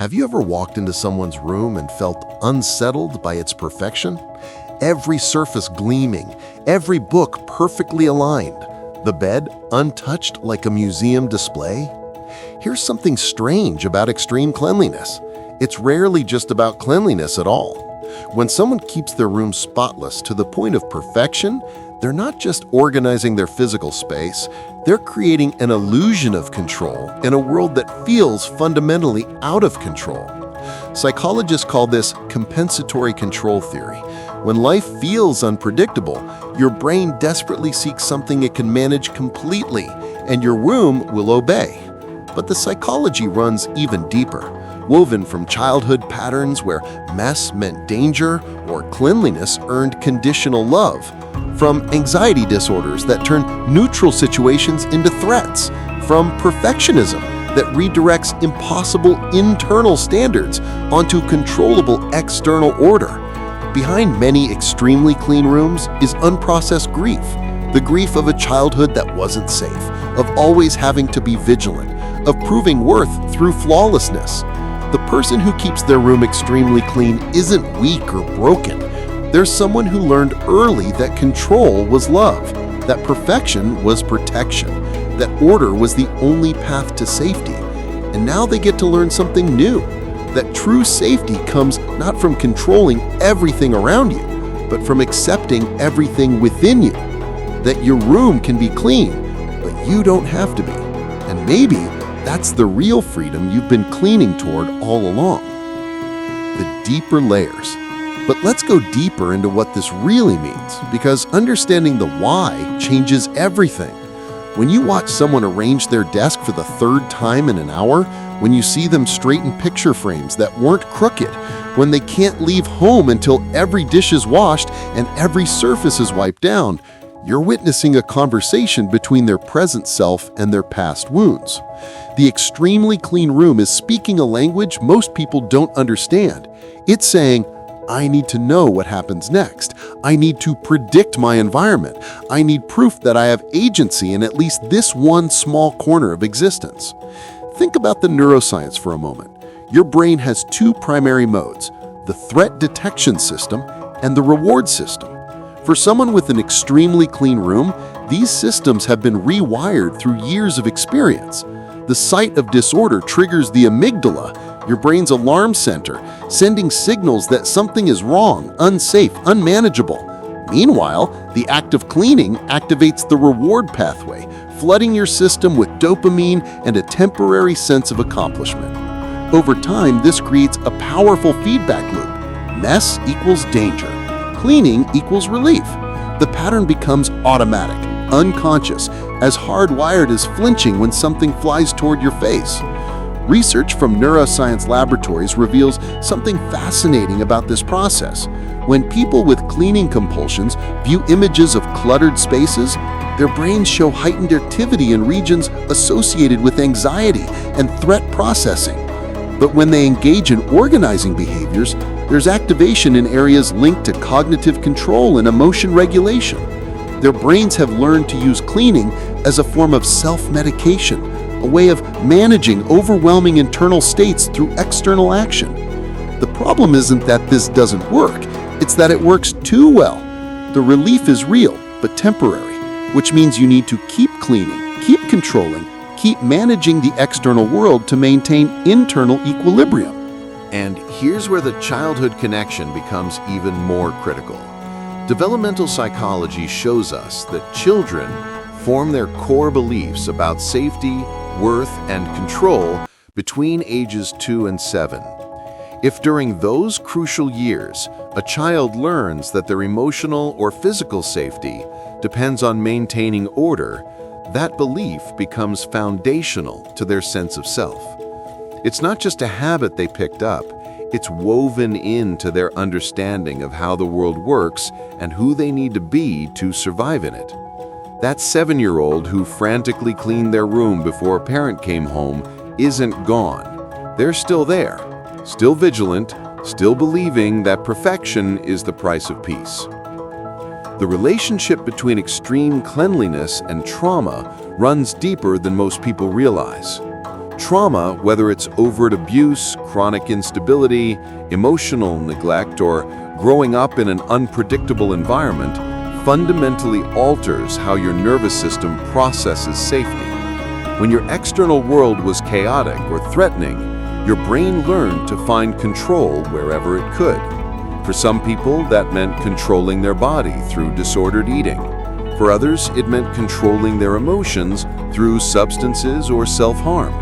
Have you ever walked into someone's room and felt unsettled by its perfection? Every surface gleaming, every book perfectly aligned, the bed untouched like a museum display? Here's something strange about extreme cleanliness. It's rarely just about cleanliness at all. When someone keeps their room spotless to the point of perfection, they're not just organizing their physical space, they're creating an illusion of control in a world that feels fundamentally out of control. Psychologists call this compensatory control theory. When life feels unpredictable, your brain desperately seeks something it can manage completely, and your room will obey. But the psychology runs even deeper, woven from childhood patterns where mess meant danger or cleanliness earned conditional love, from anxiety disorders that turn neutral situations into threats, from perfectionism that redirects impossible internal standards onto controllable external order. Behind many extremely clean rooms is unprocessed grief, the grief of a childhood that wasn't safe, of always having to be vigilant, of proving worth through flawlessness. The person who keeps their room extremely clean isn't weak or broken. There's someone who learned early that control was love, that perfection was protection, that order was the only path to safety. And now they get to learn something new, that true safety comes not from controlling everything around you, but from accepting everything within you. That your room can be clean, but you don't have to be. And maybe that's the real freedom you've been cleaning toward all along. The deeper layers. But let's go deeper into what this really means, because understanding the why changes everything. When you watch someone arrange their desk for the third time in an hour, when you see them straighten picture frames that weren't crooked, when they can't leave home until every dish is washed and every surface is wiped down, you're witnessing a conversation between their present self and their past wounds. The extremely clean room is speaking a language most people don't understand. It's saying, I need to know what happens next. I need to predict my environment. I need proof that I have agency in at least this one small corner of existence. Think about the neuroscience for a moment. Your brain has two primary modes, the threat detection system and the reward system. For someone with an extremely clean room, these systems have been rewired through years of experience. The sight of disorder triggers the amygdala, your brain's alarm center, sending signals that something is wrong, unsafe, unmanageable. Meanwhile, the act of cleaning activates the reward pathway, flooding your system with dopamine and a temporary sense of accomplishment. Over time, this creates a powerful feedback loop. Mess equals danger. Cleaning equals relief. The pattern becomes automatic, unconscious, as hardwired as flinching when something flies toward your face. Research from neuroscience laboratories reveals something fascinating about this process. When people with cleaning compulsions view images of cluttered spaces, their brains show heightened activity in regions associated with anxiety and threat processing. But when they engage in organizing behaviors, there's activation in areas linked to cognitive control and emotion regulation. Their brains have learned to use cleaning as a form of self-medication, a way of managing overwhelming internal states through external action. The problem isn't that this doesn't work, it's that it works too well. The relief is real, but temporary, which means you need to keep cleaning, keep controlling, keep managing the external world to maintain internal equilibrium. And here's where the childhood connection becomes even more critical. Developmental psychology shows us that children form their core beliefs about safety, worth, and control between ages 2 and 7. If during those crucial years, a child learns that their emotional or physical safety depends on maintaining order, that belief becomes foundational to their sense of self. It's not just a habit they picked up, it's woven into their understanding of how the world works and who they need to be to survive in it. That 7-year-old who frantically cleaned their room before a parent came home isn't gone. They're still there, still vigilant, still believing that perfection is the price of peace. The relationship between extreme cleanliness and trauma runs deeper than most people realize. Trauma, whether it's overt abuse, chronic instability, emotional neglect, or growing up in an unpredictable environment, fundamentally alters how your nervous system processes safety. When your external world was chaotic or threatening, your brain learned to find control wherever it could. For some people, that meant controlling their body through disordered eating. For others, it meant controlling their emotions through substances or self-harm.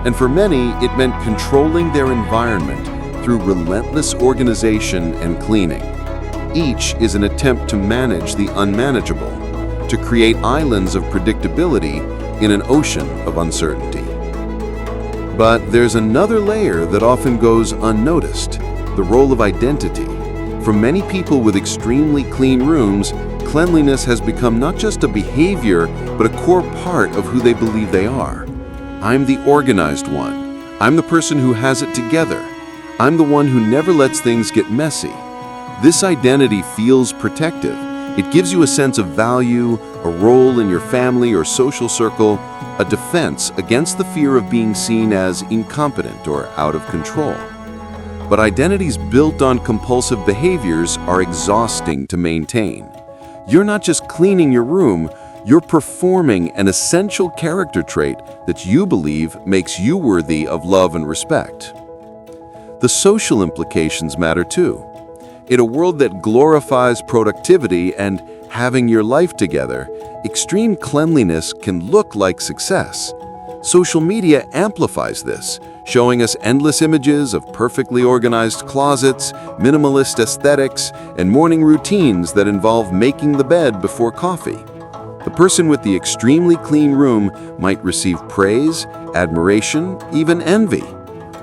And for many, it meant controlling their environment through relentless organization and cleaning. Each is an attempt to manage the unmanageable, to create islands of predictability in an ocean of uncertainty. But there's another layer that often goes unnoticed, the role of identity. For many people with extremely clean rooms, cleanliness has become not just a behavior, but a core part of who they believe they are. I'm the organized one. I'm the person who has it together. I'm the one who never lets things get messy. This identity feels protective. It gives you a sense of value, a role in your family or social circle, a defense against the fear of being seen as incompetent or out of control. But identities built on compulsive behaviors are exhausting to maintain. You're not just cleaning your room, you're performing an essential character trait that you believe makes you worthy of love and respect. The social implications matter too. In a world that glorifies productivity and having your life together, extreme cleanliness can look like success. Social media amplifies this, showing us endless images of perfectly organized closets, minimalist aesthetics, and morning routines that involve making the bed before coffee. The person with the extremely clean room might receive praise, admiration, even envy.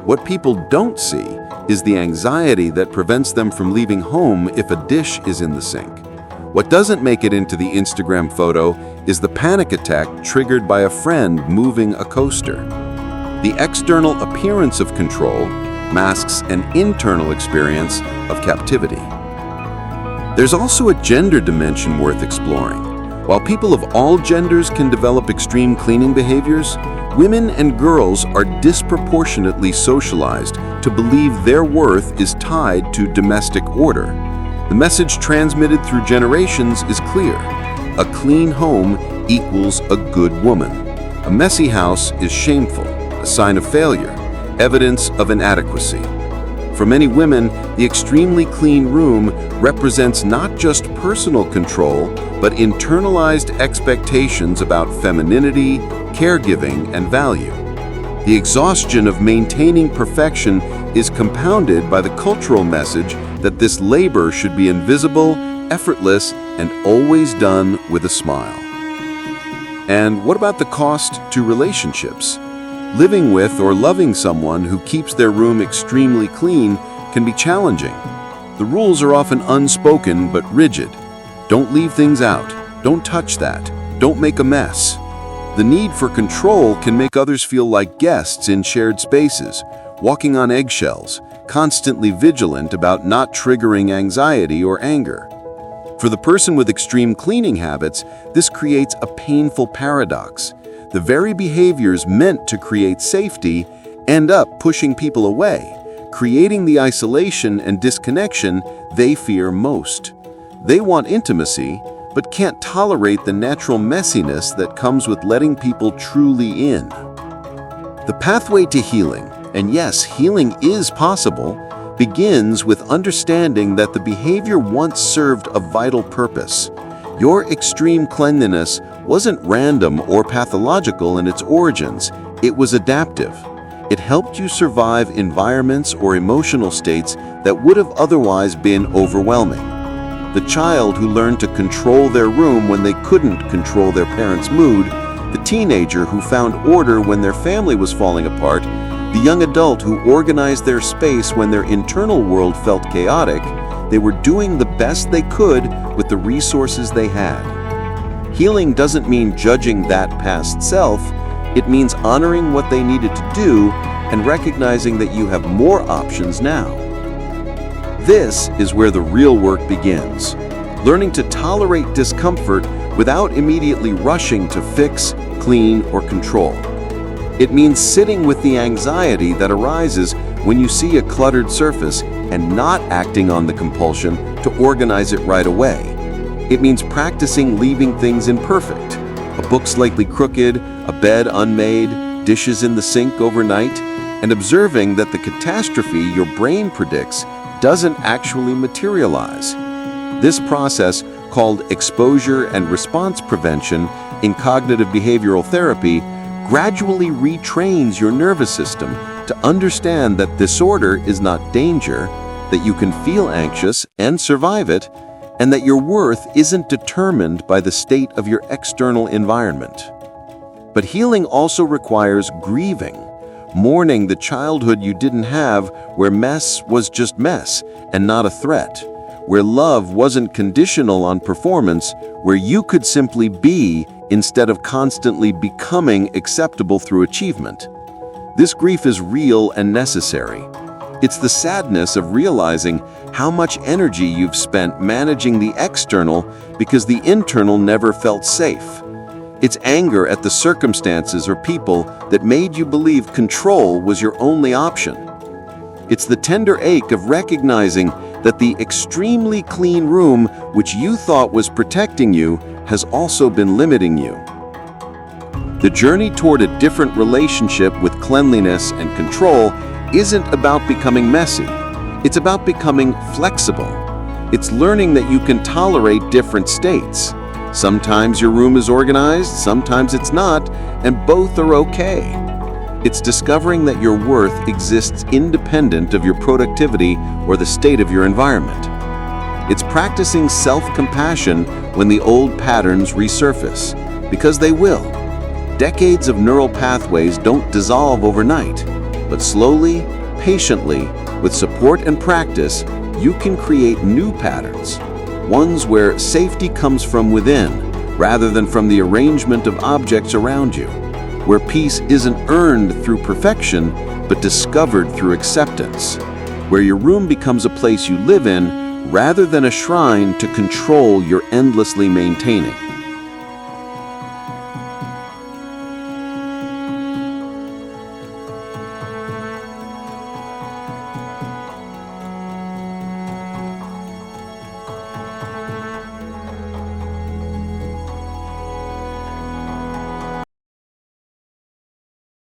What people don't see is the anxiety that prevents them from leaving home if a dish is in the sink. What doesn't make it into the Instagram photo is the panic attack triggered by a friend moving a coaster. The external appearance of control masks an internal experience of captivity. There's also a gender dimension worth exploring. While people of all genders can develop extreme cleaning behaviors, women and girls are disproportionately socialized to believe their worth is tied to domestic order. The message transmitted through generations is clear. A clean home equals a good woman. A messy house is shameful, a sign of failure, evidence of inadequacy. For many women, the extremely clean room represents not just personal control, but internalized expectations about femininity, caregiving, and value. The exhaustion of maintaining perfection is compounded by the cultural message that this labor should be invisible, effortless, and always done with a smile. And what about the cost to relationships? Living with or loving someone who keeps their room extremely clean can be challenging. The rules are often unspoken but rigid. Don't leave things out. Don't touch that. Don't make a mess. The need for control can make others feel like guests in shared spaces, walking on eggshells, constantly vigilant about not triggering anxiety or anger. For the person with extreme cleaning habits, this creates a painful paradox. The very behaviors meant to create safety end up pushing people away, creating the isolation and disconnection they fear most. They want intimacy, but can't tolerate the natural messiness that comes with letting people truly in. The pathway to healing, and yes, healing is possible, begins with understanding that the behavior once served a vital purpose. Your extreme cleanliness wasn't random or pathological in its origins, it was adaptive. It helped you survive environments or emotional states that would have otherwise been overwhelming. The child who learned to control their room when they couldn't control their parents' mood, the teenager who found order when their family was falling apart, the young adult who organized their space when their internal world felt chaotic, they were doing the best they could with the resources they had. Healing doesn't mean judging that past self, it means honoring what they needed to do and recognizing that you have more options now. This is where the real work begins, learning to tolerate discomfort without immediately rushing to fix, clean, or control. It means sitting with the anxiety that arises when you see a cluttered surface and not acting on the compulsion to organize it right away. It means practicing leaving things imperfect. A book slightly crooked, a bed unmade, dishes in the sink overnight, and observing that the catastrophe your brain predicts doesn't actually materialize. This process, called exposure and response prevention in cognitive behavioral therapy, gradually retrains your nervous system to understand that disorder is not danger, that you can feel anxious and survive it, and that your worth isn't determined by the state of your external environment. But healing also requires grieving, mourning the childhood you didn't have, where mess was just mess and not a threat, where love wasn't conditional on performance, where you could simply be instead of constantly becoming acceptable through achievement. This grief is real and necessary. It's the sadness of realizing how much energy you've spent managing the external because the internal never felt safe. It's anger at the circumstances or people that made you believe control was your only option. It's the tender ache of recognizing that the extremely clean room which you thought was protecting you has also been limiting you. The journey toward a different relationship with cleanliness and control isn't about becoming messy. It's about becoming flexible. It's learning that you can tolerate different states. Sometimes your room is organized, sometimes it's not, and both are okay. It's discovering that your worth exists independent of your productivity or the state of your environment. It's practicing self-compassion when the old patterns resurface, because they will. Decades of neural pathways don't dissolve overnight, but slowly, patiently, with support and practice, you can create new patterns, ones where safety comes from within rather than from the arrangement of objects around you, where peace isn't earned through perfection but discovered through acceptance, where your room becomes a place you live in rather than a shrine to control you're endlessly maintaining.